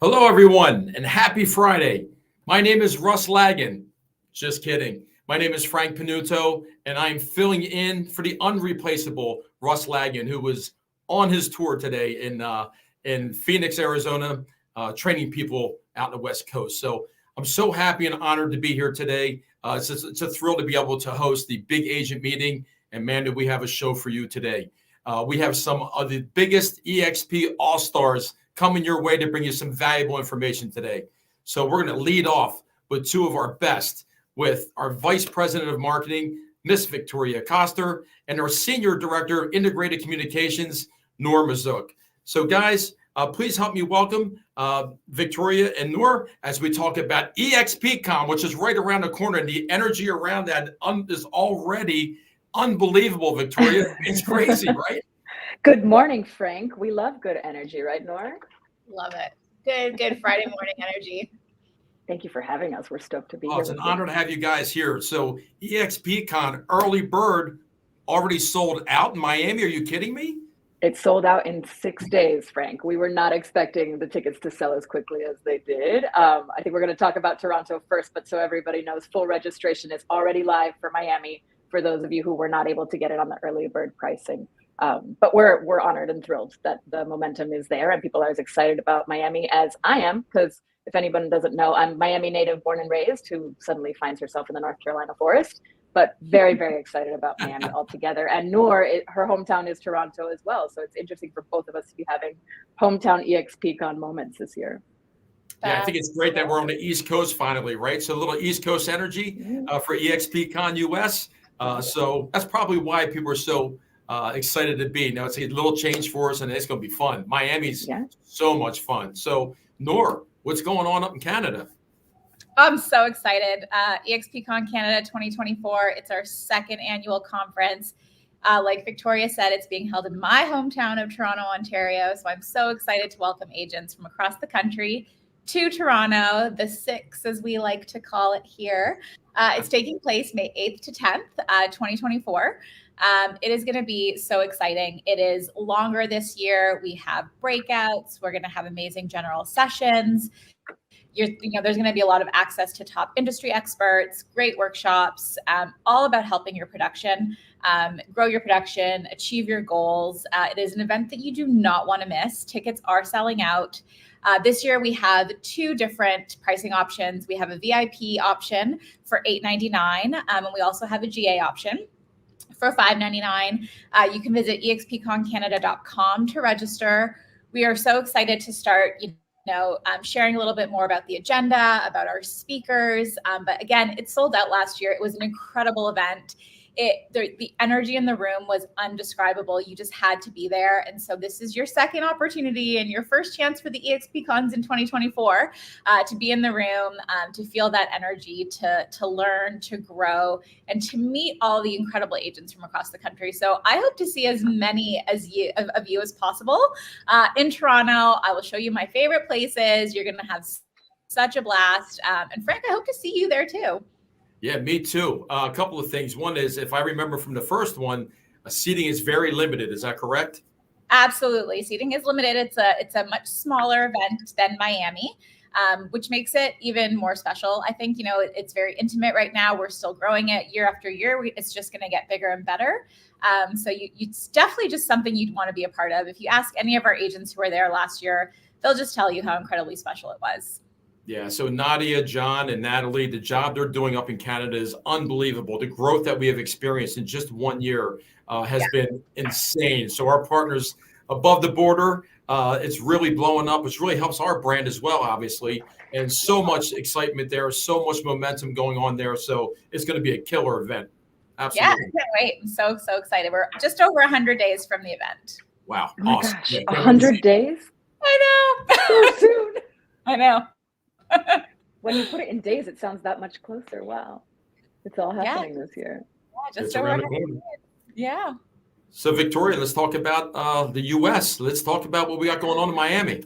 Hello, everyone, and happy Friday. My name is Russ Lagan. Just kidding. My name is Frank Panunto, and I'm filling in for the unreplaceable Russ Lagan, who was on his tour today in Phoenix, Arizona, training people out in the West Coast. So I'm so happy and honored to be here today. It's a thrill to be able to host the Big Agent Meeting, and man, do we have a show for you today. We have some of the biggest EXP All-Stars coming your way to bring you some valuable information today. So we're going to lead off with two of our best, with our Vice President of Marketing, Miss Victoria Coster, and our Senior Director of Integrated Communications, Noor Mazouk. So guys, please help me welcome Victoria and Noor as we talk about eXpCON, which is right around the corner, and the energy around that is already unbelievable, Victoria. It's crazy, right? Good morning, Frank. We love good energy, right, Noor? Love it. Good Friday morning energy. Thank you for having us. We're stoked to be here. Oh, it's an honor to have you guys here. So eXpCON early bird already sold out in Miami. Are you kidding me? It sold out in 6 days, Frank. We were not expecting the tickets to sell as quickly as they did. I think we're going to talk about Toronto first, but so everybody knows, full registration is already live for Miami for those of you who were not able to get it on the early bird pricing. But we're honored and thrilled that the momentum is there and people are as excited about Miami as I am, because if anyone doesn't know, I'm Miami native, born and raised, who suddenly finds herself in the North Carolina forest, but very, very excited about Miami altogether. And Noor, her hometown is Toronto as well. So it's interesting for both of us to be having hometown eXpCON moments this year. Yeah, I think it's great that we're on the East Coast finally, right? So a little East Coast energy for eXpCON US. So that's probably why people are so excited to be. Now it's a little change for us, and it's going to be fun. Miami's so much fun. So Noor, what's going on up in Canada? I'm so excited. eXpCON Canada 2024. It's our second annual conference. Like Victoria said, it's being held in my hometown of Toronto, Ontario. So I'm so excited to welcome agents from across the country to Toronto, the Six, as we like to call it here. It's taking place May 8th to 10th, 2024. It is going to be so exciting. It is longer this year. We have breakouts. We're going to have amazing general sessions. There's going to be a lot of access to top industry experts, great workshops, all about helping your production, grow your production, achieve your goals. It is an event that you do not want to miss. Tickets are selling out. This year, we have two different pricing options. We have a VIP option for $8.99, and we also have a GA option for $5.99. You can visit eXpConCanada.com to register. We are so excited to start, sharing a little bit more about the agenda, about our speakers. But again, it sold out last year. It was an incredible event. The energy in the room was undescribable. You just had to be there. And so this is your second opportunity and your first chance for the eXpCONs in 2024 to be in the room, to feel that energy, to learn, to grow, and to meet all the incredible agents from across the country. So I hope to see as many of you as possible in Toronto. I will show you my favorite places. You're going to have such a blast. And Frank, I hope to see you there too. Yeah, me too. A couple of things. One is, if I remember from the first one, seating is very limited. Is that correct? Absolutely. Seating is limited. It's a much smaller event than Miami, which makes it even more special. I think, it's very intimate right now. We're still growing it year after year. It's just going to get bigger and better. So it's definitely just something you'd want to be a part of. If you ask any of our agents who were there last year, they'll just tell you how incredibly special it was. Yeah, so Nadia, John, and Natalie, the job they're doing up in Canada is unbelievable. The growth that we have experienced in just 1 year has been insane. So our partners above the border, it's really blowing up, which really helps our brand as well, obviously. And so much excitement there, so much momentum going on there. So it's going to be a killer event. Absolutely. Yeah, I can't wait. I'm so excited. We're just over 100 days from the event. Wow, oh my awesome. Gosh, 100 days? I know. So soon. I know. When you put it in days, it sounds that much closer. Wow. It's all happening this year. Yeah, just over 100 days. Yeah. So Victoria, let's talk about the U.S. Let's talk about what we got going on in Miami.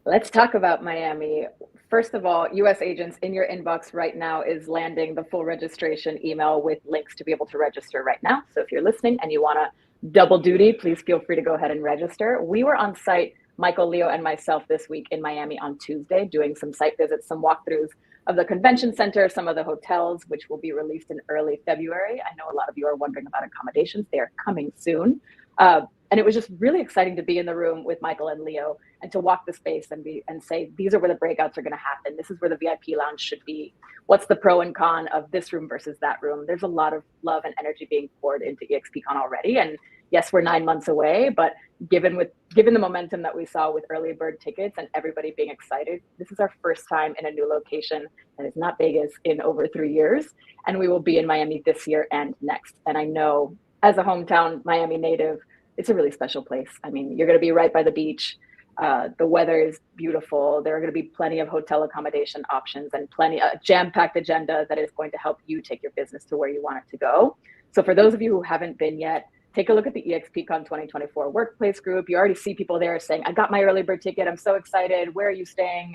Let's talk about Miami. First of all, U.S. agents, in your inbox right now is landing the full registration email with links to be able to register right now. So if you're listening and you want to double duty, please feel free to go ahead and register. We were on site Michael, Leo, and myself this week in Miami on Tuesday, doing some site visits, some walkthroughs of the convention center, some of the hotels, which will be released in early February. I know a lot of you are wondering about accommodations. They are coming soon. And it was just really exciting to be in the room with Michael and Leo and to walk the space and say, these are where the breakouts are going to happen. This is where the VIP lounge should be. What's the pro and con of this room versus that room? There's a lot of love and energy being poured into eXpCON already. And yes, we're 9 months away, but given the momentum that we saw with early bird tickets and everybody being excited, this is our first time in a new location that is not Vegas in over 3 years. And we will be in Miami this year and next. And I know as a hometown Miami native, it's a really special place. I mean, you're going to be right by the beach. The weather is beautiful. There are going to be plenty of hotel accommodation options and a jam-packed agenda that is going to help you take your business to where you want it to go. So for those of you who haven't been yet, take a look at the eXpCON 2024 workplace group. You already see people there saying, I got my early bird ticket. I'm so excited. Where are you staying?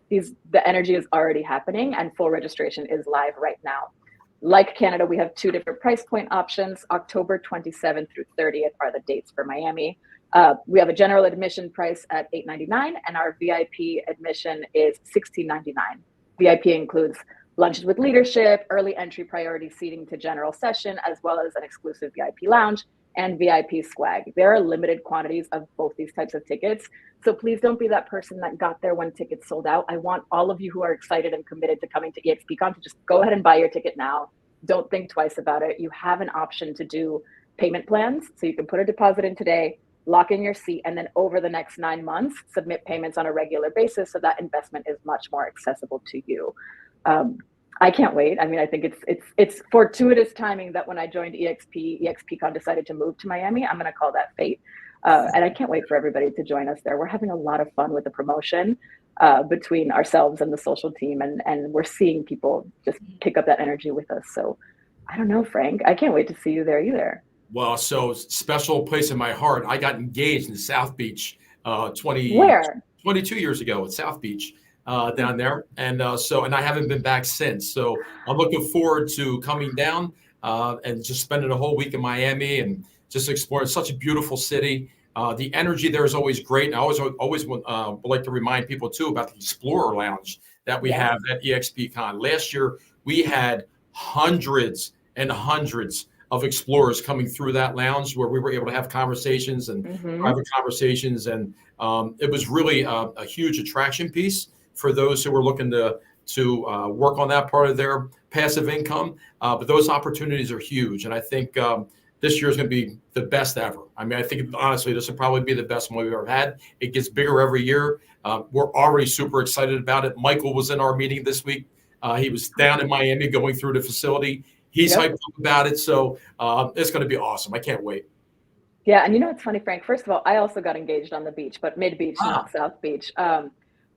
The energy is already happening and full registration is live right now. Like Canada, we have 2 different price point options. October 27th through 30th are the dates for Miami. We have a general admission price at $8.99 and our VIP admission is $16.99. VIP includes lunches with leadership, early entry priority seating to general session, as well as an exclusive VIP lounge and VIP swag. There are limited quantities of both these types of tickets. So please don't be that person that got there when tickets sold out. I want all of you who are excited and committed to coming to eXpCON to just go ahead and buy your ticket now. Don't think twice about it. You have an option to do payment plans. So you can put a deposit in today, lock in your seat, and then over the next 9 months, submit payments on a regular basis so that investment is much more accessible to you. I can't wait. I mean, I think it's fortuitous timing that when I joined eXpCON decided to move to Miami. I'm going to call that fate. And I can't wait for everybody to join us there. We're having a lot of fun with the promotion between ourselves and the social team. And we're seeing people just pick up that energy with us. So I don't know, Frank, I can't wait to see you there either. Well, so special place in my heart. I got engaged in South Beach 22 years ago at South Beach. Down there. And I haven't been back since. So I'm looking forward to coming down and just spending a whole week in Miami and just exploring. It's such a beautiful city. The energy there is always great. And I always would like to remind people too about the Explorer Lounge that we have at eXpCON. Last year, we had hundreds and hundreds of explorers coming through that lounge where we were able to have conversations and private conversations. And it was really a huge attraction piece for those who were looking to work on that part of their passive income. But those opportunities are huge. And I think this year is going to be the best ever. I mean, I think, honestly, this will probably be the best one we've ever had. It gets bigger every year. We're already super excited about it. Michael was in our meeting this week. He was down in Miami going through the facility. He's hyped up about it. So it's going to be awesome. I can't wait. Yeah. And you know, it's funny, Frank, first of all, I also got engaged on the beach, but mid-beach, not South Beach.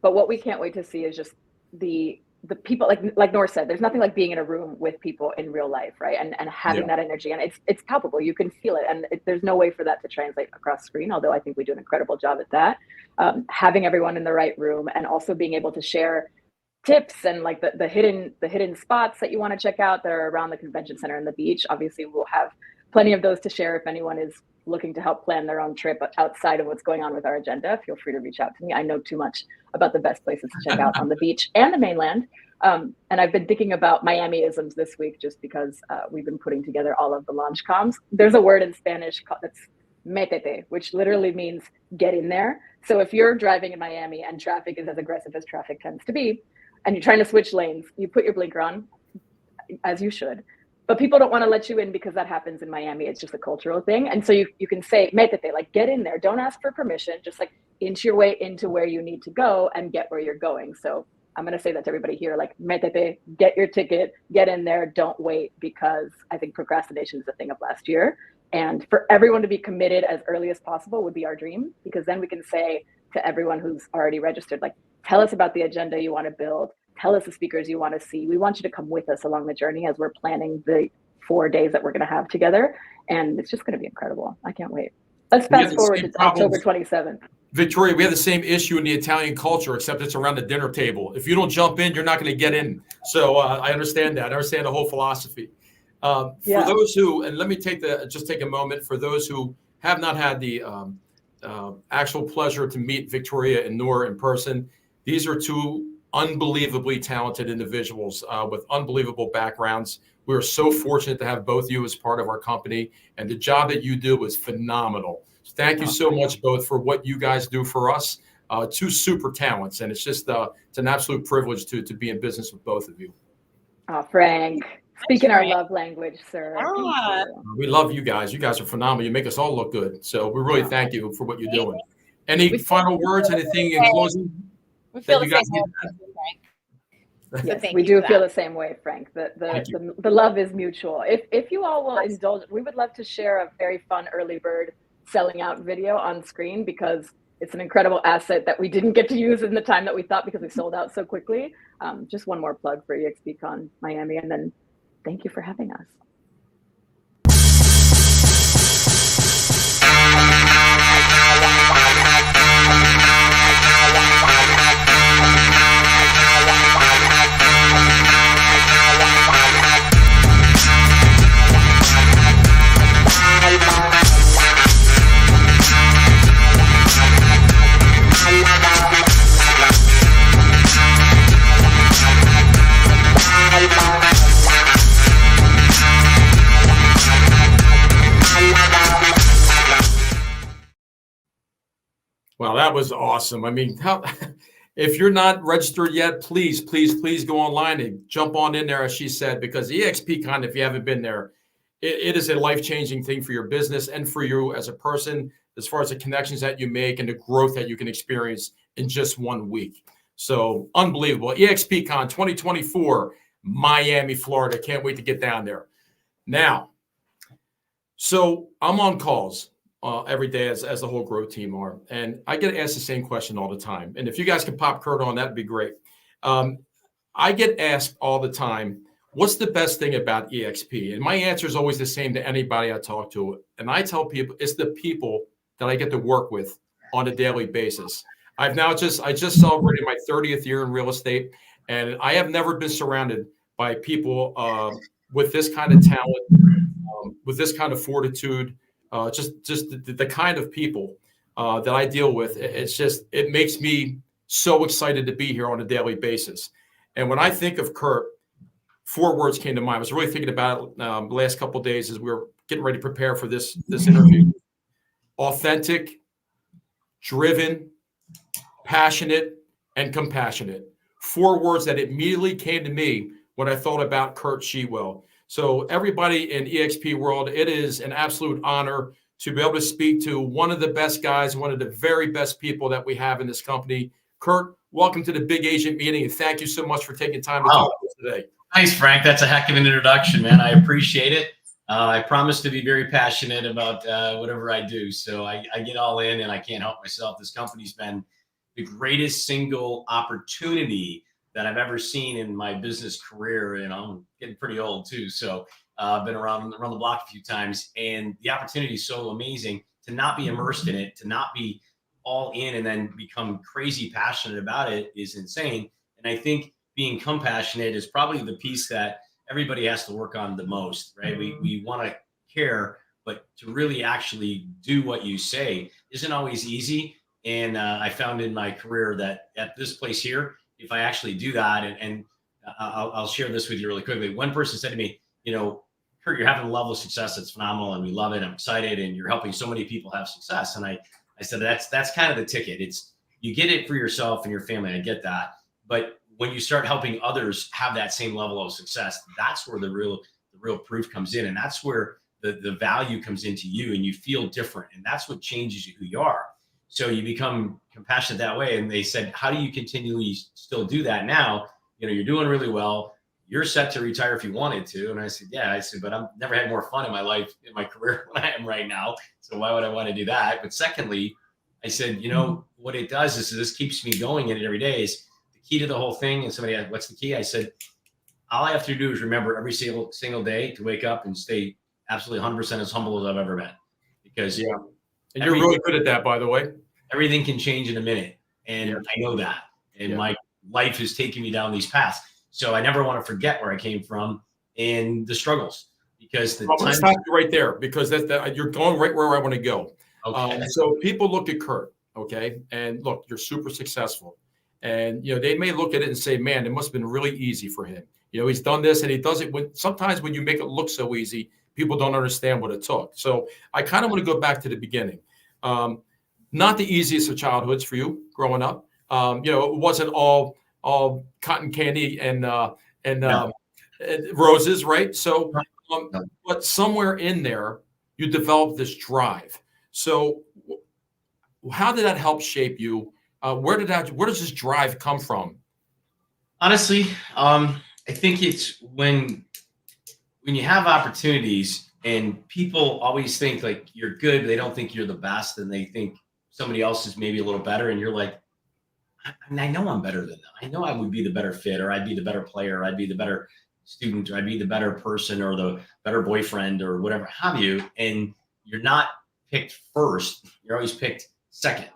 But what we can't wait to see is just the people, like Nor said, there's nothing like being in a room with people in real life, right? And having that energy, and it's palpable. You can feel it, and there's no way for that to translate across screen. Although I think we do an incredible job at that. Having everyone in the right room, and also being able to share tips and like the hidden spots that you want to check out that are around the convention center and the beach. Obviously, we'll have plenty of those to share if anyone is looking to help plan their own trip outside of what's going on with our agenda. Feel free to reach out to me. I know too much about the best places to check out on the beach and the mainland. And I've been thinking about Miami-isms this week just because we've been putting together all of the launch comms. There's a word in Spanish that's metete, which literally means get in there. So if you're driving in Miami and traffic is as aggressive as traffic tends to be, and you're trying to switch lanes, you put your blinker on, as you should. But people don't want to let you in because that happens in Miami. It's just a cultural thing. And so you can say, metete, like get in there. Don't ask for permission. Just like inch your way into where you need to go and get where you're going. So I'm going to say that to everybody here, like metete, get your ticket, get in there. Don't wait, because I think procrastination is a thing of last year. And for everyone to be committed as early as possible would be our dream, because then we can say to everyone who's already registered, like, tell us about the agenda you want to build. Tell us the speakers you want to see. We want you to come with us along the journey as we're planning the 4 days that we're going to have together. And it's just going to be incredible. I can't wait. Let's fast forward to October 27th. Victoria, we have the same issue in the Italian culture, except it's around the dinner table. If you don't jump in, you're not going to get in. So I understand that. I understand the whole philosophy. For those who, and let me take a moment for those who have not had the actual pleasure to meet Victoria and Noor in person. These are two unbelievably talented individuals with unbelievable backgrounds. We are so fortunate to have both of you as part of our company, and the job that you do is phenomenal. Thank you so much both for what you guys do for us. Two super talents, and it's just it's an absolute privilege to be in business with both of you. Frank, speaking our love language, sir. We love you guys. You guys are phenomenal. You make us all look good. So we really thank you for what you're doing. Any final words, anything in closing? We feel the you guys same way, Frank. Yes, we do feel the same way, Frank. The love is mutual. If you all will indulge, we would love to share a very fun early bird selling out video on screen, because it's an incredible asset that we didn't get to use in the time that we thought because we sold out so quickly. Just one more plug for eXpCON Miami, and then thank you for having us. Wow, that was awesome. I mean, if you're not registered yet, please go online and jump on in there, as she said, because eXpCON, if you haven't been there, it is a life-changing thing for your business and for you as a person, as far as the connections that you make and the growth that you can experience in just 1 week. So unbelievable. eXpCON 2024, Miami, Florida. Can't wait to get down there. Now, so I'm on calls every day, as the whole growth team are. And I get asked the same question all the time. And if you guys could pop Curt on, that'd be great. I get asked all the time, what's the best thing about EXP? And my answer is always the same to anybody I talk to. And I tell people, it's the people that I get to work with on a daily basis. I just celebrated my 30th year in real estate, and I have never been surrounded by people with this kind of talent, with this kind of fortitude, just the kind of people that I deal with. It makes me so excited to be here on a daily basis. And when I think of Curt, 4 words came to mind. I was really thinking about it the last couple of days as we were getting ready to prepare for this interview. Authentic, driven, passionate, and compassionate. 4 words that immediately came to me when I thought about Curt Shewell. So everybody in EXP world, it is an absolute honor to be able to speak to one of the best guys, one of the very best people that we have in this company. Curt, welcome to the Big Agent Meeting, and thank you so much for taking time to talk to us today. Thanks, Frank. That's a heck of an introduction, man. I appreciate it. I promise to be very passionate about whatever I do. So I get all in, and I can't help myself. This company's been the greatest single opportunity that I've ever seen in my business career. And I'm getting pretty old too. So I've been around the block a few times, and the opportunity is so amazing to not be immersed in it, to not be all in and then become crazy passionate about it is insane. And I think being compassionate is probably the piece that everybody has to work on the most, right? We want to care, but to really actually do what you say isn't always easy. And I found in my career that at this place here, if I actually do that, and I'll share this with you really quickly. One person said to me, Curt, you're having a level of success that's phenomenal, and we love it. I'm excited, and you're helping so many people have success. And I said, that's kind of the ticket. It's, you get it for yourself and your family. I get that. But when you start helping others have that same level of success, that's where the real proof comes in. And that's where the value comes into you, and you feel different. And that's what changes you, who you are. So you become compassionate that way. And they said, how do you continually still do that now? You're doing really well. You're set to retire if you wanted to. And I said, yeah. I said, but I've never had more fun in my life, in my career than I am right now. So why would I want to do that? But secondly, I said, what it does is this keeps me going in it every day. Is the key to the whole thing. And somebody asked, what's the key? I said, all I have to do is remember every single day to wake up and stay absolutely 100% as humble as I've ever been. Because and you're really good at that, by the way. Everything can change in a minute. And I know that. And my life has taken me down these paths. So I never want to forget where I came from and the struggles, because I'm going to stop you right there, because you're going right where I want to go. Okay. So people look at Curt, okay, and look, you're super successful, and they may look at it and say, "Man, it must have been really easy for him." He's done this, and he does it. Sometimes when you make it look so easy, people don't understand what it took. So I kind of want to go back to the beginning. Not the easiest of childhoods for you growing up. It wasn't all cotton candy and No. roses, right? So, No. but somewhere in there, you developed this drive. So, how did that help shape you? Where does this drive come from? Honestly, I think it's when you have opportunities and people always think like you're good, but they don't think you're the best, and they think somebody else is maybe a little better, and you're like, I know I'm better than them. I know I would be the better fit, or I'd be the better player, or I'd be the better student, or I'd be the better person, or the better boyfriend, or whatever have you. And you're not picked first. You're always picked second.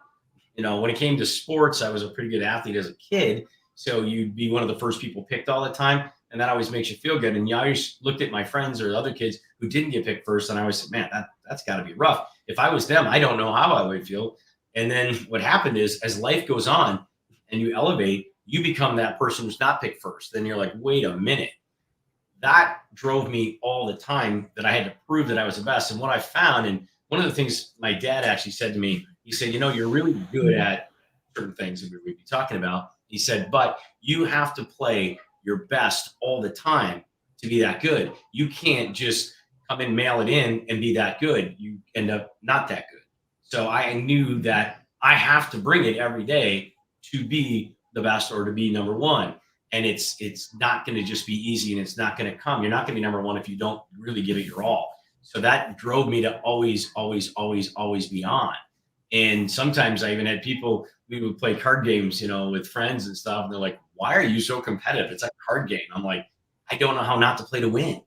When it came to sports, I was a pretty good athlete as a kid. So you'd be one of the first people picked all the time. And that always makes you feel good. And you always looked at my friends or other kids who didn't get picked first. And I always said, man, that's got to be rough. If I was them, I don't know how I would feel. And then what happened is, as life goes on and you elevate, you become that person who's not picked first. Then you're like, wait a minute. That drove me all the time, that I had to prove that I was the best. And what I found, and one of the things my dad actually said to me, he said, you're really good at certain things that we'd be talking about. He said, but you have to play your best all the time to be that good. You can't just come and mail it in and be that good. You end up not that good. So I knew that I have to bring it every day to be the best or to be number one. And it's not going to just be easy, and it's not going to come. You're not going to be number one if you don't really give it your all. So that drove me to always, always, always, always be on. And sometimes I even had people, we would play card games, with friends and stuff. And they're like, why are you so competitive? It's a card game. I'm like, I don't know how not to play to win.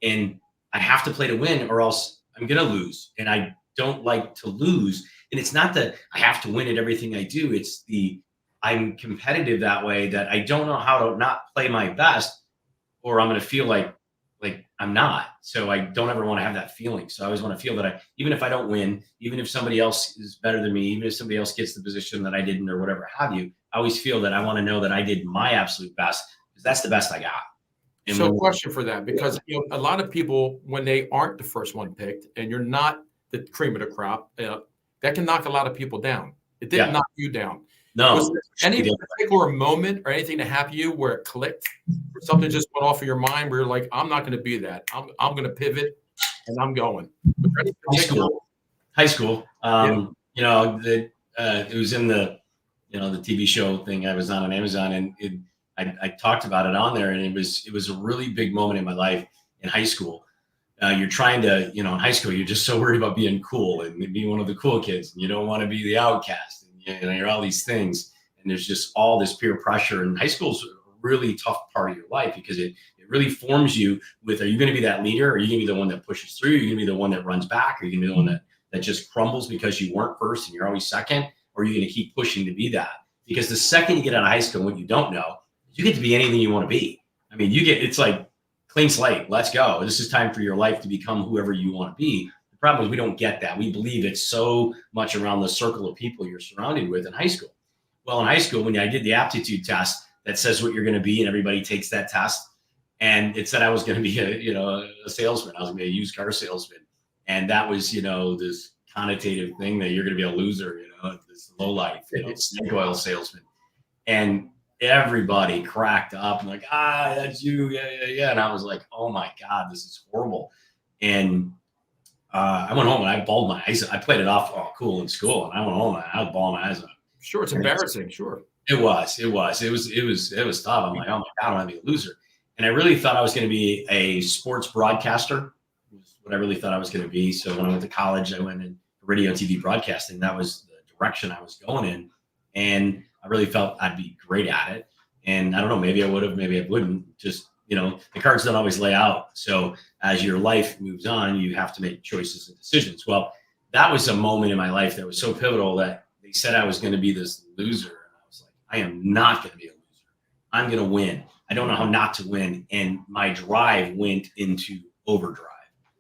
And I have to play to win, or else I'm going to lose. And I don't like to lose. And it's not that I have to win at everything I do. It's I'm competitive that way, that I don't know how to not play my best, or I'm going to feel like I'm not. So I don't ever want to have that feeling. So I always want to feel that even if I don't win, even if somebody else is better than me, even if somebody else gets the position that I didn't, or whatever have you, I always feel that I want to know that I did my absolute best, because that's the best I got. And So, question for that, because a lot of people, when they aren't the first one picked, and you're not the cream of the crop, that can knock a lot of people down. It didn't knock you down. No. Was there any particular moment or anything that happened to you where it clicked, or something just went off of your mind where you're like, I'm not going to be that. I'm going to pivot, and I'm going. Was there any particular? High school. It was in the TV show thing I was on Amazon, and I talked about it on there, and it was a really big moment in my life in high school. You're trying to, in high school, you're just so worried about being cool and being one of the cool kids, and you don't want to be the outcast. You're all these things, and there's just all this peer pressure. And high school's a really tough part of your life, because it really forms you with, are you going to be that leader? Are you going to be the one that pushes through? Are you going to be the one that runs back? Are you going to be the one that just crumbles because you weren't first and you're always second? Or are you going to keep pushing to be that? Because the second you get out of high school, what you don't know, you get to be anything you want to be. I mean, it's like clean slate. Let's go. This is time for your life to become whoever you want to be. The problem is we don't get that. We believe it's so much around the circle of people you're surrounded with in high school. Well, in high school, when I did the aptitude test that says what you're going to be, and everybody takes that test, and it said I was going to be a salesman. I was going to be a used car salesman. And that was, this connotative thing that you're going to be a loser, this low life, snake oil salesman. And everybody cracked up and like, that's you. Yeah. And I was like, oh my God, this is horrible. And I went home and I bawled my eyes. I played it off cool in school, and I went home and I was bawling my eyes out. Sure, it's embarrassing. Sure, it was tough. I'm like, oh my God, I want to be a loser. And I really thought I was going to be a sports broadcaster. Was what I really thought I was going to be. So when I went to college, I went in radio and TV broadcasting. That was the direction I was going in, and I really felt I'd be great at it. And I don't know, maybe I would have, maybe I wouldn't. Just the cards don't always lay out. So as your life moves on, you have to make choices and decisions. Well, that was a moment in my life that was so pivotal that they said I was going to be this loser. And I was like, I am not going to be a loser. I'm going to win. I don't know how not to win. And my drive went into overdrive.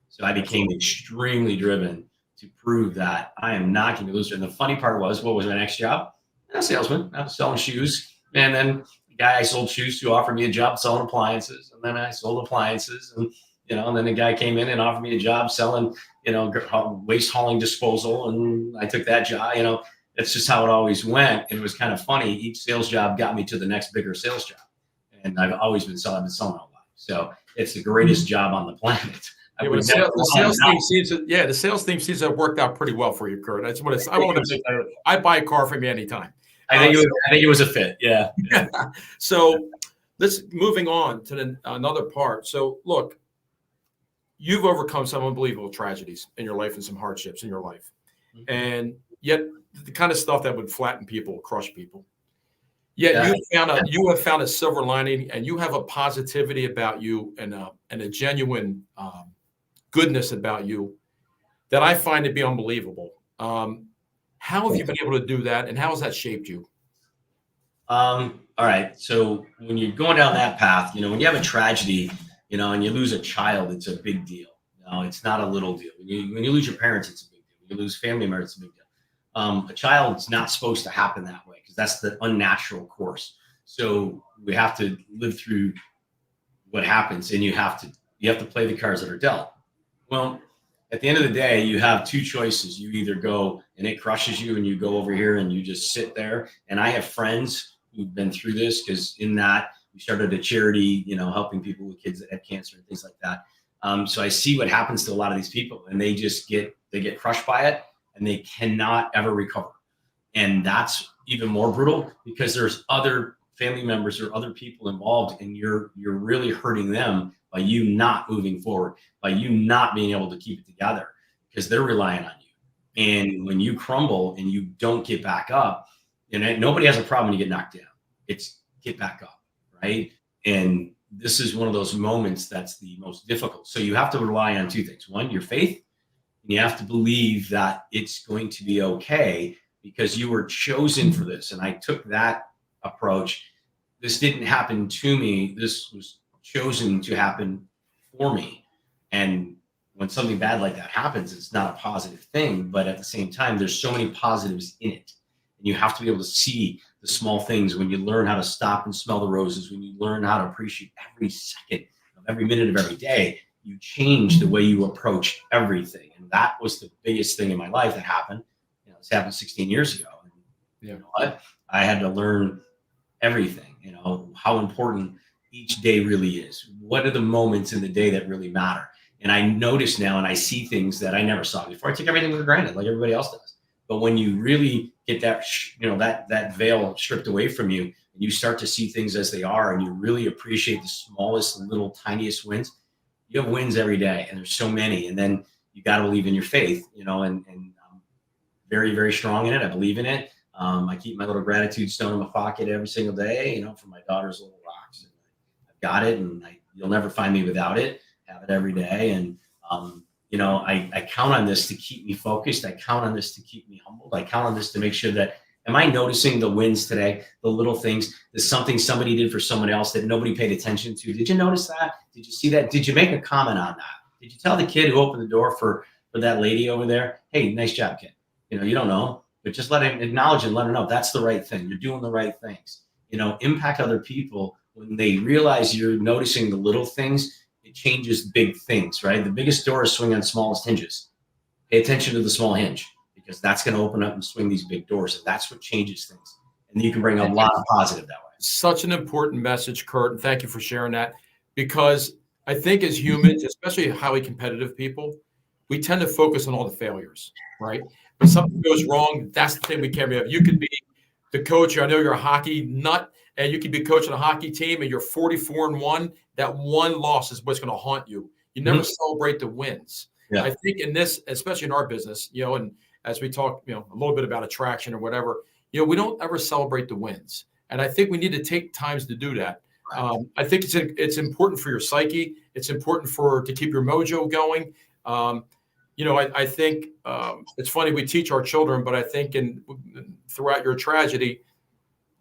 So I became extremely driven to prove that I am not going to be a loser. And the funny part was, what was my next job? A salesman. I was selling shoes. And then the guy I sold shoes to offered me a job selling appliances. And then I sold appliances. And, and then the guy came in and offered me a job selling, waste hauling disposal. And I took that job, That's just how it always went. And it was kind of funny. Each sales job got me to the next bigger sales job. And I've always been selling. I've been selling all life. So it's the greatest job on the planet. The sales team seems to have worked out pretty well for you, Curt. I want to say I buy a car from you anytime. I think it was a fit. Yeah. So let's moving on to another part. So look, you've overcome some unbelievable tragedies in your life and some hardships in your life, and yet the kind of stuff that would flatten people, crush people. Yet you have found a silver lining, and you have a positivity about you and a genuine goodness about you that I find to be unbelievable. How have you been able to do that, and how has that shaped you? All right. So when you're going down that path, when you have a tragedy, and you lose a child, it's a big deal. It's not a little deal. When you lose your parents, it's a big deal. When you lose family members, it's a big deal. A child's not supposed to happen that way because that's the unnatural course. So we have to live through what happens, and you have to play the cards that are dealt. Well, at the end of the day, you have two choices. You either go and it crushes you and you go over here and you just sit there. And I have friends who've been through this because in that we started a charity, helping people with kids that had cancer and things like that. So I see what happens to a lot of these people, and they get crushed by it and they cannot ever recover. And that's even more brutal because there's other family members or other people involved, and you're really hurting them by you not moving forward, by you not being able to keep it together because they're relying on you. And when you crumble and you don't get back up, nobody has a problem when you get knocked down. It's get back up, right? And this is one of those moments that's the most difficult. So you have to rely on two things. One, your faith, and you have to believe that it's going to be okay because you were chosen for this. And I took that approach. This didn't happen to me. This was chosen to happen for me. And when something bad like that happens, it's not a positive thing, but at the same time, there's so many positives in it. And you have to be able to see the small things when you learn how to stop and smell the roses, when you learn how to appreciate every second of every minute of every day, you change the way you approach everything. And that was the biggest thing in my life that happened. This happened 16 years ago. And you know what? I had to learn everything, how important each day really is. What are the moments in the day that really matter? And I notice now, and I see things that I never saw before. I took everything for granted, like everybody else does. But when you really get that, that veil stripped away from you, and you start to see things as they are, and you really appreciate the smallest, little, tiniest wins. You have wins every day, and there's so many. And then you got to believe in your faith, and I'm very, very strong in it. I believe in it. I keep my little gratitude stone in my pocket every single day, for my daughter's little rocks. And I've got it, and you'll never find me without it. Have it every day. And, I count on this to keep me focused. I count on this to keep me humbled. I count on this to make sure that, am I noticing the wins today, the little things? There's something somebody did for someone else that nobody paid attention to. Did you notice that? Did you see that? Did you make a comment on that? Did you tell the kid who opened the door for that lady over there, hey, nice job, kid? You don't know, but just let him acknowledge and let her know that's the right thing. You're doing the right things. Impact other people when they realize you're noticing the little things. It changes big things, right? The biggest doors swing on smallest hinges. Pay attention to the small hinge because that's going to open up and swing these big doors. And that's what changes things. And you can bring a lot of positive that way. Such an important message, Curt. And thank you for sharing that, because I think as humans, especially highly competitive people, we tend to focus on all the failures, right? When something goes wrong, that's the thing we care about. You could be the coach. I know you're a hockey nut, and you could be coaching a hockey team and you're 44-1. That one loss is what's going to haunt you. You never celebrate the wins. Yeah. I think in this, especially in our business, and as we talk, a little bit about attraction or whatever, we don't ever celebrate the wins. And I think we need to take times to do that. Right. I think it's important for your psyche. It's important to keep your mojo going. I think it's funny, we teach our children, but I think throughout your tragedy,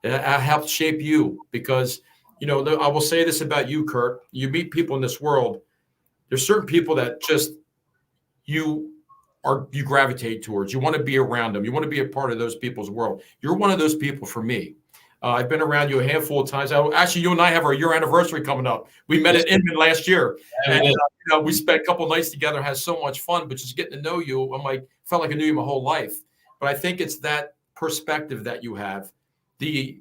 it helped shape you because, I will say this about you, Curt. You meet people in this world. There's certain people that just, you you gravitate towards. You want to be around them. You want to be a part of those people's world. You're one of those people for me. I've been around you a handful of times. Actually, you and I have our year anniversary coming up. We met at Inman last year, and we spent a couple of nights together. Had so much fun, but just getting to know you, felt like I knew you my whole life. But I think it's that perspective that you have, the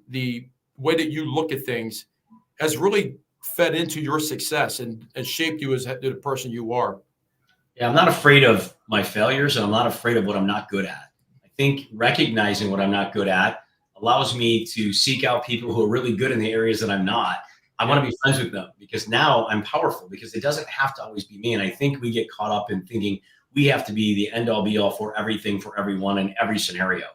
way that you look at things, has really fed into your success and shaped you as the person you are. Yeah, I'm not afraid of my failures, and I'm not afraid of what I'm not good at. I think recognizing what I'm not good at allows me to seek out people who are really good in the areas that I'm not. I want to be friends with them because now I'm powerful, because it doesn't have to always be me. And I think we get caught up in thinking we have to be the end all be all for everything, for everyone in every scenario.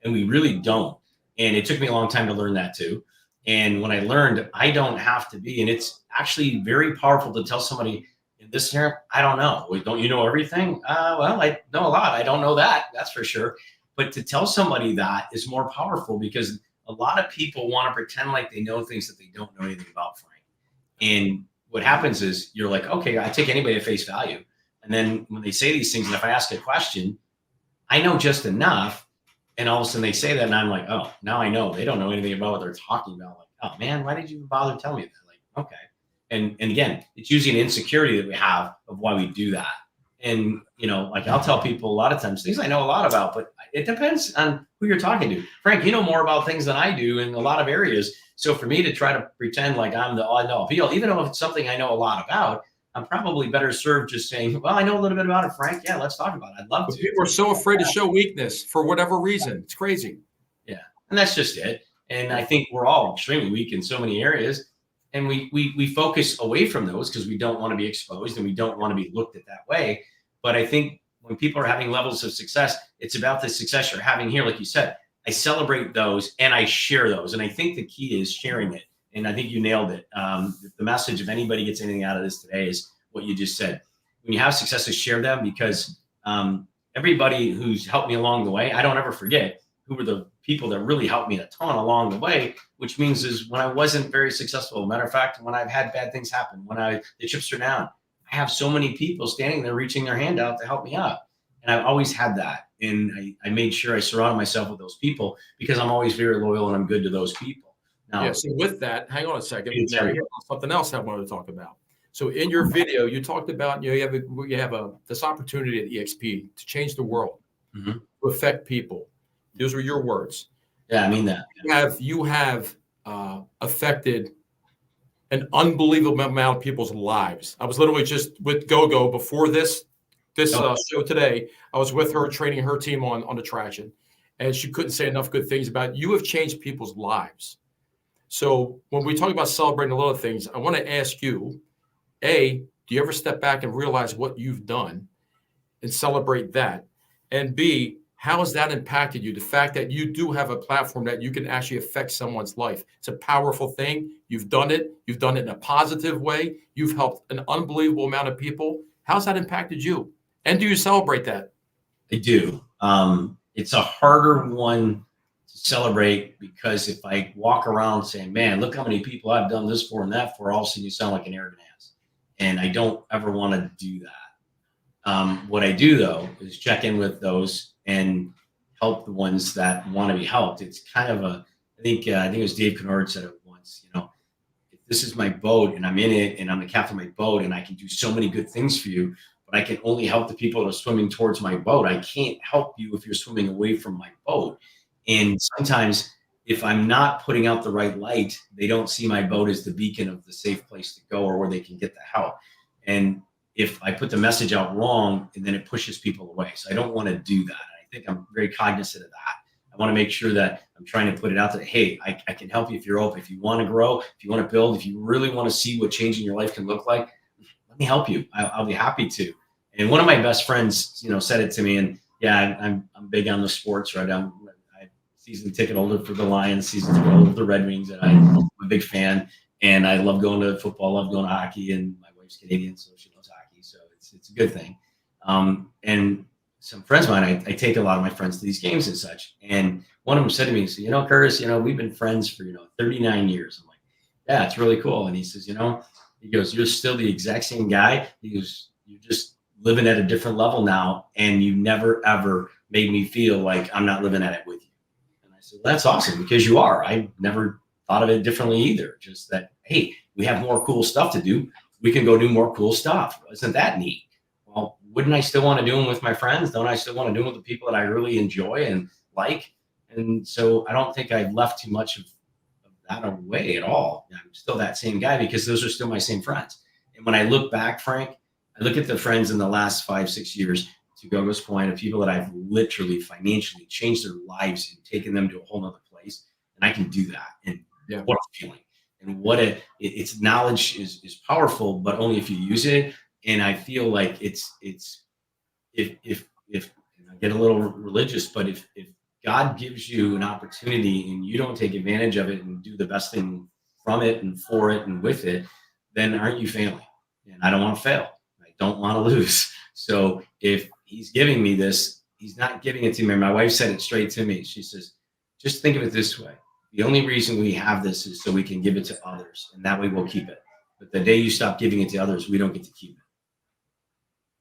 And we really don't. And it took me a long time to learn that too. And when I learned I don't have to be, and it's actually very powerful to tell somebody in this scenario, I don't know. Well, don't you know everything? Well, I know a lot. I don't know that. That's for sure. But to tell somebody that is more powerful, because a lot of people want to pretend like they know things that they don't know anything about, Frank. And what happens is you're like, okay, I take anybody at face value. And then when they say these things, and if I ask a question, I know just enough. And all of a sudden they say that, and I'm like, oh, now I know they don't know anything about what they're talking about. Like, oh man, why did you even bother telling me that? Like, okay. And again, it's usually an insecurity that we have of why we do that. And, like I'll tell people a lot of times things I know a lot about, but it depends on who you're talking to. Frank, you know more about things than I do in a lot of areas. So for me to try to pretend like I'm the all be all, even though it's something I know a lot about, I'm probably better served just saying, well, I know a little bit about it, Frank. Yeah, let's talk about it. I'd love to. People are so afraid to show weakness for whatever reason. It's crazy. Yeah. And that's just it. And I think we're all extremely weak in so many areas. And we focus away from those because we don't want to be exposed and we don't want to be looked at that way. But I think when people are having levels of success, it's about the success you're having here. Like you said, I celebrate those and I share those. And I think the key is sharing it. And I think you nailed it. The message, if anybody gets anything out of this today, is what you just said. When you have successes, share them, because everybody who's helped me along the way, I don't ever forget who were the people that really helped me a ton along the way, which means is when I wasn't very successful. Matter of fact, when I've had bad things happen, when the chips are down, I have so many people standing there reaching their hand out to help me out. And I've always had that. And I made sure I surrounded myself with those people because I'm always very loyal and I'm good to those people. Now, yeah, so with that, hang on a second. Something else I wanted to talk about. So in your video, you talked about, you have this opportunity at EXP to change the world, to affect people. Those were your words. Yeah, I mean that. You have affected an unbelievable amount of people's lives. I was literally just with GoGo before this show today. I was with her, training her team on attraction, and she couldn't say enough good things about it. You have changed people's lives. So when we talk about celebrating a lot of things, I want to ask you, A, do you ever step back and realize what you've done and celebrate that? And B, how has that impacted you? The fact that you do have a platform that you can actually affect someone's life. It's a powerful thing. You've done it. You've done it in a positive way. You've helped an unbelievable amount of people. How's that impacted you? And do you celebrate that? I do. It's a harder one to celebrate because if I walk around saying, man, look how many people I've done this for and that for, all of a sudden you sound like an arrogant ass. And I don't ever want to do that. What I do though is check in with those and help the ones that want to be helped. It's kind of I think it was Dave Kennard said it once, if this is my boat and I'm in it and I'm the captain of my boat and I can do so many good things for you, but I can only help the people that are swimming towards my boat. I can't help you if you're swimming away from my boat. And sometimes if I'm not putting out the right light, they don't see my boat as the beacon of the safe place to go or where they can get the help. And if I put the message out wrong, and then it pushes people away. So I don't want to do that. I think I'm very cognizant of that. I want to make sure that I'm trying to put it out there. Hey, I can help you if you're open. If you want to grow, if you want to build, if you really want to see what changing your life can look like, let me help you. I'll be happy to. And one of my best friends, said it to me. And yeah, I'm big on the sports, right? I'm season ticket holder for the Lions, season ticket holder for the Red Wings, and I'm a big fan. And I love going to football, love going to hockey, and my wife's Canadian, so she loves hockey. So it's a good thing. And some friends of mine, I take a lot of my friends to these games and such. And one of them said to me, so, Curtis, we've been friends for, 39 years. I'm like, yeah, it's really cool. And he says, he goes, you're still the exact same guy. He goes, you're just living at a different level now, and you never ever made me feel like I'm not living at it with you. And I said, well, that's awesome, because you are. I never thought of it differently either. Just that, hey, we have more cool stuff to do. We can go do more cool stuff. Isn't that neat? Well, wouldn't I still want to do them with my friends? Don't I still want to do them with the people that I really enjoy and like? And so I don't think I've left too much of that away at all. I'm still that same guy, because those are still my same friends. And when I look back, Frank, I look at the friends in the last 5-6 years, to Gogo's point, of people that I've literally financially changed their lives and taken them to a whole nother place. And I can do that. And what a feeling. And what it's knowledge is powerful, but only if you use it. And I feel like if I get a little religious, but if God gives you an opportunity and you don't take advantage of it and do the best thing from it and for it and with it, then aren't you failing? And I don't want to fail. I don't want to lose. So if he's giving me this, he's not giving it to me. My wife said it straight to me. She says, just think of it this way. The only reason we have this is so we can give it to others, and that way we'll keep it. But the day you stop giving it to others, we don't get to keep it.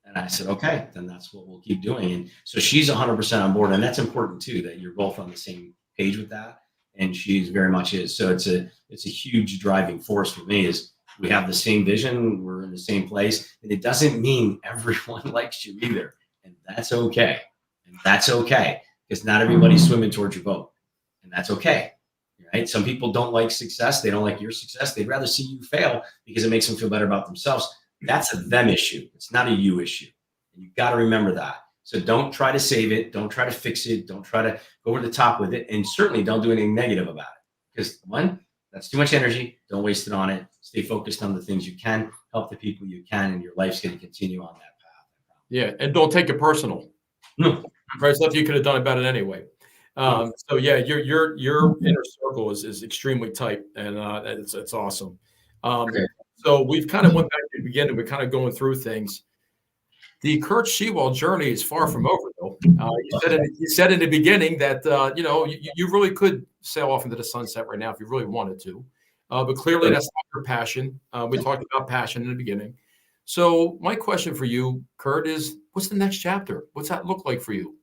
And I said, okay, then that's what we'll keep doing. And so she's 100% on board. And that's important too, that you're both on the same page with that. And she's very much is. So it's a huge driving force for me, is we have the same vision. We're in the same place. And it doesn't mean everyone likes you either. And that's okay. And that's okay, because not everybody's swimming towards your boat. And that's okay. Right? Some people don't like success. They don't like your success. They'd rather see you fail because it makes them feel better about themselves. That's a them issue. It's not a you issue. And you've got to remember that. So don't try to save it. Don't try to fix it. Don't try to go over the top with it. And certainly don't do anything negative about it. Because one, that's too much energy. Don't waste it on it. Stay focused on the things you can, help the people you can, and your life's going to continue on that path. Yeah. And don't take it personal. No. Right. Stuff you could have done about it anyway. So yeah, your inner circle is extremely tight, and it's awesome. Okay. So we've kind of went back to the beginning. We're kind of going through things. The Curt Shewell journey is far from over, though. You said in the beginning that you really could sail off into the sunset right now if you really wanted to, but clearly that's not your passion. We talked about passion in the beginning. So my question for you, Curt, is what's the next chapter? What's that look like for you?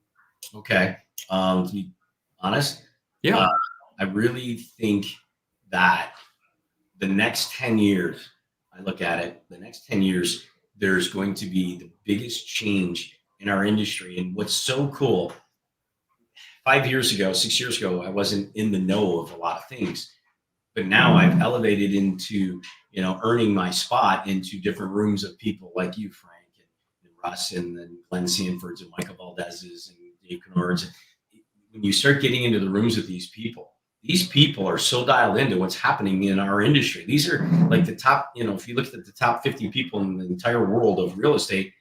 Okay. To be honest, yeah, I really think that the next 10 years, I look at it, the next 10 years, there's going to be the biggest change in our industry. And what's so cool, 5 years ago, 6 years ago, I wasn't in the know of a lot of things, but now I've elevated into, earning my spot into different rooms of people like you, Frank, and Russ, and then Glenn Sanford's and Michael Valdez's and Dave Knorr's. When you start getting into the rooms with these people are so dialed into what's happening in our industry. These are like the top, if you look at the top 50 people in the entire world of real estate,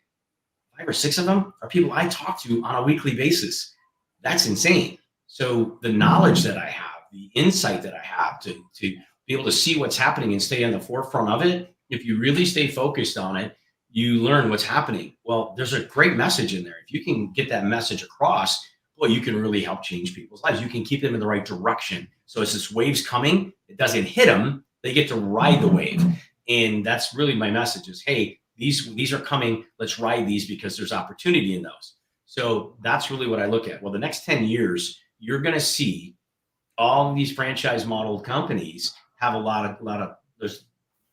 5 or 6 of them are people I talk to on a weekly basis. That's insane. So the knowledge that I have, the insight that I have to be able to see what's happening and stay on the forefront of it, if you really stay focused on it, you learn what's happening. Well, there's a great message in there. If you can get that message across, well, you can really help change people's lives. You can keep them in the right direction. So as this wave's coming, it doesn't hit them. They get to ride the wave. And that's really my message is, hey, these are coming. Let's ride these because there's opportunity in those. So that's really what I look at. Well, the next 10 years, you're going to see all these franchise model companies have a lot of there's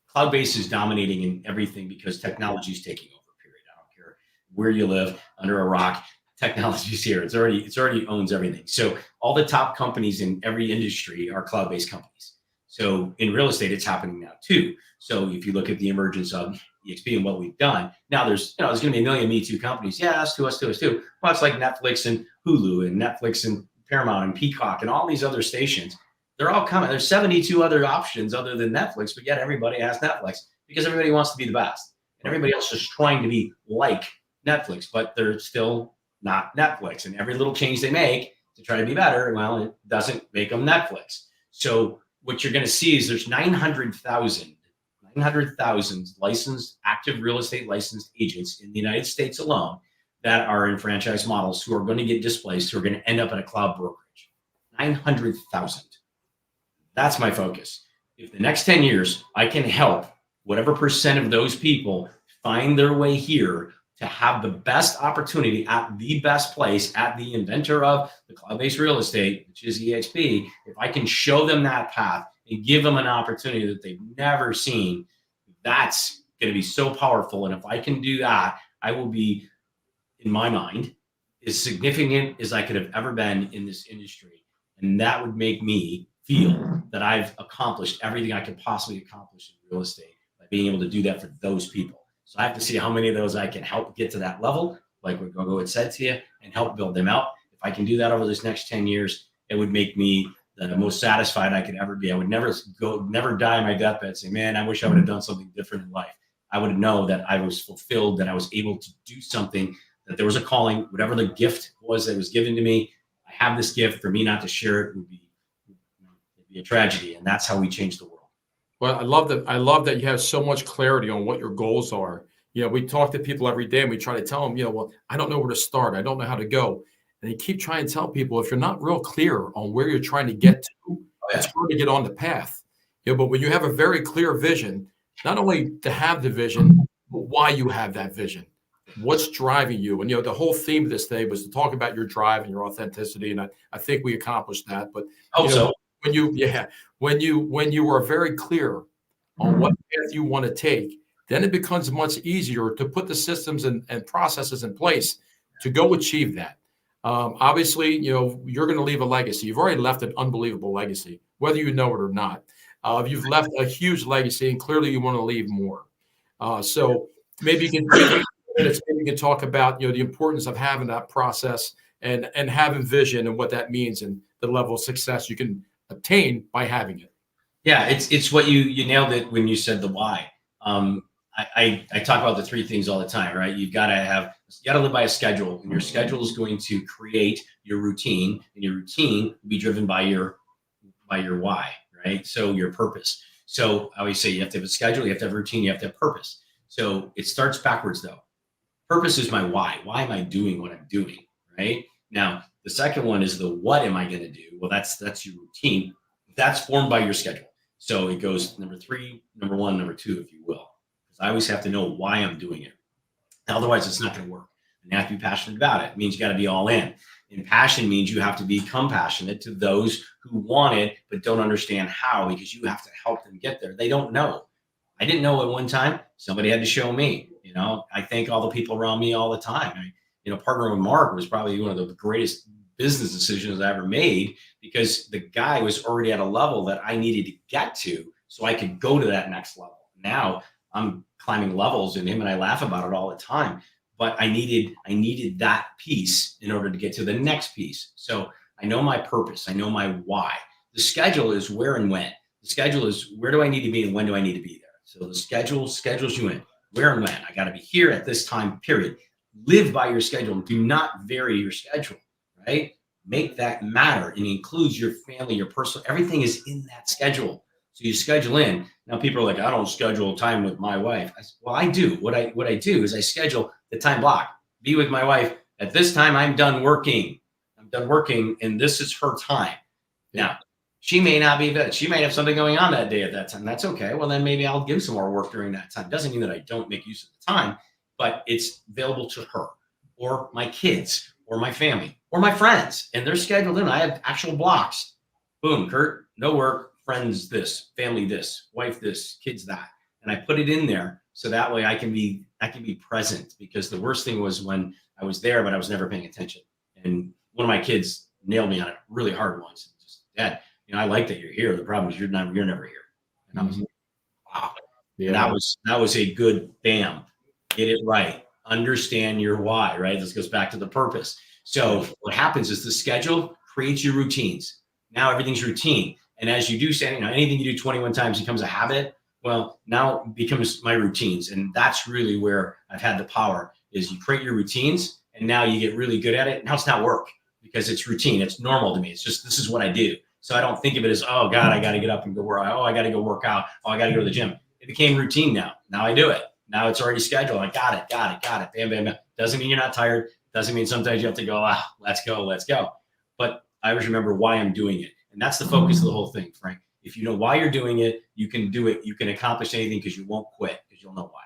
cloud-based is dominating in everything because technology is taking over, period. I don't care where you live, under a rock. Technology's here. It's already owns everything. So all the top companies in every industry are cloud-based companies. So in real estate, it's happening now too. So if you look at the emergence of eXp and what we've done, now there's going to be a million Me Too companies. Yeah, us too. Well, it's like Netflix and Hulu and Netflix and Paramount and Peacock and all these other stations. They're all coming. There's 72 other options other than Netflix, but yet everybody has Netflix because everybody wants to be the best. And everybody else is trying to be like Netflix, but they're still not Netflix. And every little change they make to try to be better, well, it doesn't make them Netflix. So what you're going to see is there's 900,000 licensed, active real estate licensed agents in the United States alone that are in franchise models who are going to get displaced, who are going to end up in a cloud brokerage. 900,000. That's my focus. If the next 10 years, I can help whatever percent of those people find their way here to have the best opportunity at the best place, at the inventor of the cloud-based real estate, which is eXp, if I can show them that path and give them an opportunity that they've never seen, that's going to be so powerful. And if I can do that, I will be, in my mind, as significant as I could have ever been in this industry. And that would make me feel that I've accomplished everything I could possibly accomplish in real estate by being able to do that for those people. So I have to see how many of those I can help get to that level, like what Gogo had said to you, and help build them out. If I can do that over this next 10 years, it would make me the most satisfied I could ever be. I would never die on my deathbed saying, man, I wish I would have done something different in life. I would know that I was fulfilled, that I was able to do something, that there was a calling, whatever the gift was that was given to me. I have this gift. For me not to share it would be a tragedy. And that's how we change the world. Well, I love that you have so much clarity on what your goals are. We talk to people every day and we try to tell them, well, I don't know where to start. I don't know how to go. And you keep trying to tell people, if you're not real clear on where you're trying to get to, it's hard to get on the path. But when you have a very clear vision, not only to have the vision, but why you have that vision, what's driving you. And, the whole theme of this day was to talk about your drive and your authenticity. And I think we accomplished that. But when you are very clear on what path you want to take, then it becomes much easier to put the systems and processes in place to go achieve that. Obviously, you're going to leave a legacy. You've already left an unbelievable legacy, whether you know it or not. You've left a huge legacy, and clearly you want to leave more. So maybe you can talk about the importance of having that process and having vision and what that means and the level of success you can obtain by having it. Yeah, it's what you nailed it when you said the why. I talk about the three things all the time, right? You got to live by a schedule, and your schedule is going to create your routine, and your routine will be driven by your why, right? So your purpose. So I always say you have to have a schedule, you have to have a routine, you have to have purpose. So it starts backwards though. Purpose is my why. Why am I doing what I'm doing, right? Now, the second one is the what am I going to do? Well, that's your routine. That's formed by your schedule. So it goes number 3, number 1, number 2, if you will. Because I always have to know why I'm doing it. Otherwise, it's not going to work. And you have to be passionate about it. It means you got to be all in. And passion means you have to be compassionate to those who want it but don't understand how, because you have to help them get there. They don't know. I didn't know at one time. Somebody had to show me. I thank all the people around me all the time. Partnering with Mark was probably one of the greatest business decisions I ever made, because the guy was already at a level that I needed to get to so I could go to that next level. Now I'm climbing levels, and him and I laugh about it all the time, but I needed that piece in order to get to the next piece. So I know my purpose. I know my why. The schedule is where and when. The schedule is where do I need to be and when do I need to be there. So the schedule schedules you in where and when. I got to be here at this time, period. Live by your schedule. Do not vary your schedule, right? Make that matter. And it includes your family, your personal, everything is in that schedule. So you schedule in. Now people are like, I don't schedule time with my wife. Well, I do. What I do is I schedule the time block. Be with my wife. At this time, I'm done working. And this is her time. Now, she may not be that. She may have something going on that day at that time. That's okay. Well, then maybe I'll give some more work during that time. Doesn't mean that I don't make use of the time, but it's available to her or my kids or my family or my friends, and they're scheduled in. I have actual blocks. Boom, Curt, no work, friends this, family this, wife this, kids that. And I put it in there so that way I can be present, because the worst thing was when I was there, but I was never paying attention. And one of my kids nailed me on it really hard once. Just, Dad, I like that you're here. The problem is you're never here. And I was like, wow. Yeah. And that was a good bam. Get it right. Understand your why, right? This goes back to the purpose. So what happens is the schedule creates your routines. Now everything's routine. And as you do say, anything you do 21 times becomes a habit. Well, now it becomes my routines. And that's really where I've had the power, is you create your routines and now you get really good at it. Now it's not work, because it's routine. It's normal to me. It's just, this is what I do. So I don't think of it as, oh God, I got to get up and go work. Oh, I got to go work out. Oh, I got to go to the gym. It became routine now. Now I do it. Now it's already scheduled. I got it. Bam, bam, bam. Doesn't mean you're not tired. Doesn't mean sometimes you have to go, let's go. But I always remember why I'm doing it. And that's the focus of the whole thing, Frank. If you know why you're doing it, you can do it. You can accomplish anything, because you won't quit, because you'll know why.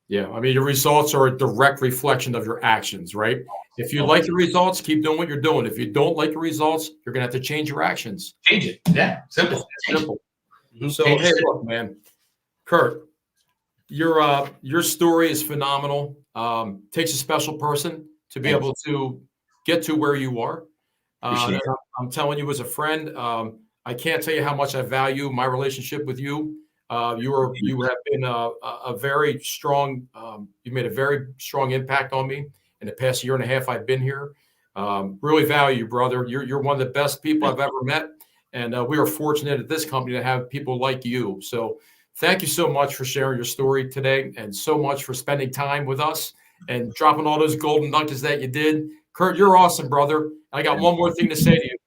Yeah, I mean, your results are a direct reflection of your actions, right? If you like the results, keep doing what you're doing. If you don't like the results, you're gonna have to change your actions. Change it. Yeah, simple. Simple. Mhm. So, Change hey, it. look, man, Curt, your story is phenomenal. Takes a special person to be Thanks. able to get to where you are. Appreciate And I'm telling you as a friend, I can't tell you how much I value my relationship with you. You have been a very strong. You've made a very strong impact on me in the past year and a half I've been here. Really value you, brother. You're one of the best people I've ever met, and we are fortunate at this company to have people like you. So, thank you so much for sharing your story today, and so much for spending time with us and dropping all those golden nuggets that you did. Curt, you're awesome, brother. I got one more thing to say to you.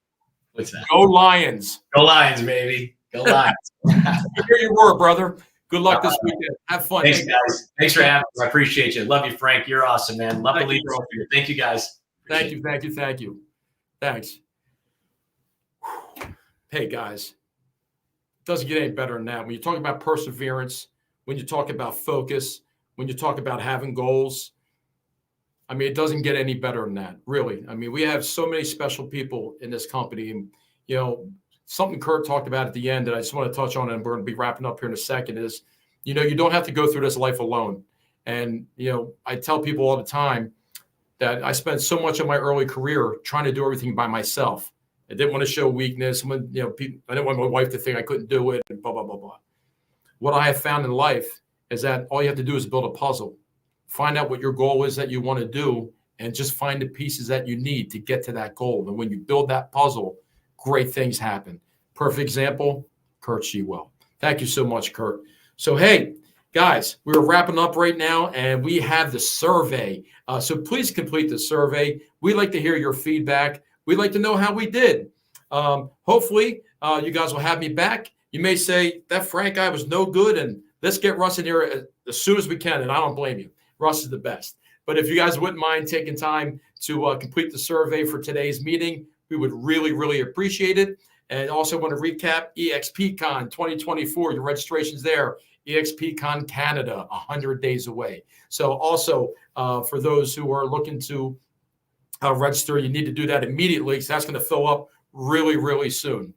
What's that? Go Lions. Go Lions, baby. Go Lions. Here you were, brother. Good luck this weekend. Have fun. Thanks, guys. Thanks for having me. I appreciate you. Love you, Frank. You're awesome, man. Love to Thank you, lead bro. you. Thank you, guys. Thank you. Thanks. Hey, guys. It doesn't get any better than that. When you talk about perseverance, when you talk about focus, when you talk about having goals, I mean, it doesn't get any better than that, really. I mean, we have so many special people in this company. And, you know, something Curt talked about at the end that I just want to touch on, and we're going to be wrapping up here in a second, is, you know, you don't have to go through this life alone. And, you know, I tell people all the time that I spent so much of my early career trying to do everything by myself. I didn't want to show weakness. When, you know, I didn't want my wife to think I couldn't do it, and blah, blah, blah, blah. What I have found in life is that all you have to do is build a puzzle. Find out what your goal is that you want to do, and just find the pieces that you need to get to that goal. And when you build that puzzle, great things happen. Perfect example, Curt Shewell. Thank you so much, Curt. So, hey, guys, we're wrapping up right now, and we have the survey. So please complete the survey. We'd like to hear your feedback. We'd like to know how we did. Hopefully, you guys will have me back. You may say, that Frank guy was no good, and let's get Russ in here as soon as we can, and I don't blame you. Russ is the best. But if you guys wouldn't mind taking time to complete the survey for today's meeting, we would really, really appreciate it. And also want to recap eXpCON 2024. Your registration's there. eXpCON Canada, 100 days away. So also for those who are looking to register, you need to do that immediately, because that's going to fill up really, really soon.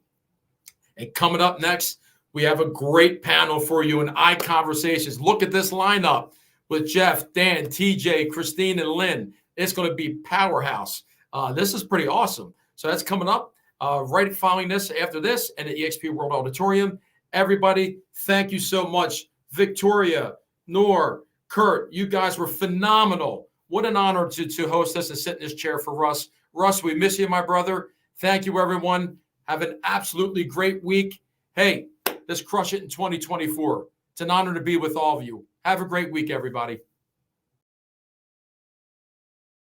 And coming up next, we have a great panel for you in iConversations. Look at this lineup with Jeff, Dan, TJ, Christine, and Lynn. It's going to be powerhouse. This is pretty awesome. So that's coming up right following this, after this, and at eXp World Auditorium. Everybody, thank you so much. Victoria, Noor, Curt, you guys were phenomenal. What an honor to host us and sit in this chair for Russ. Russ, we miss you, my brother. Thank you, everyone. Have an absolutely great week. Hey, let's crush it in 2024. It's an honor to be with all of you. Have a great week, everybody.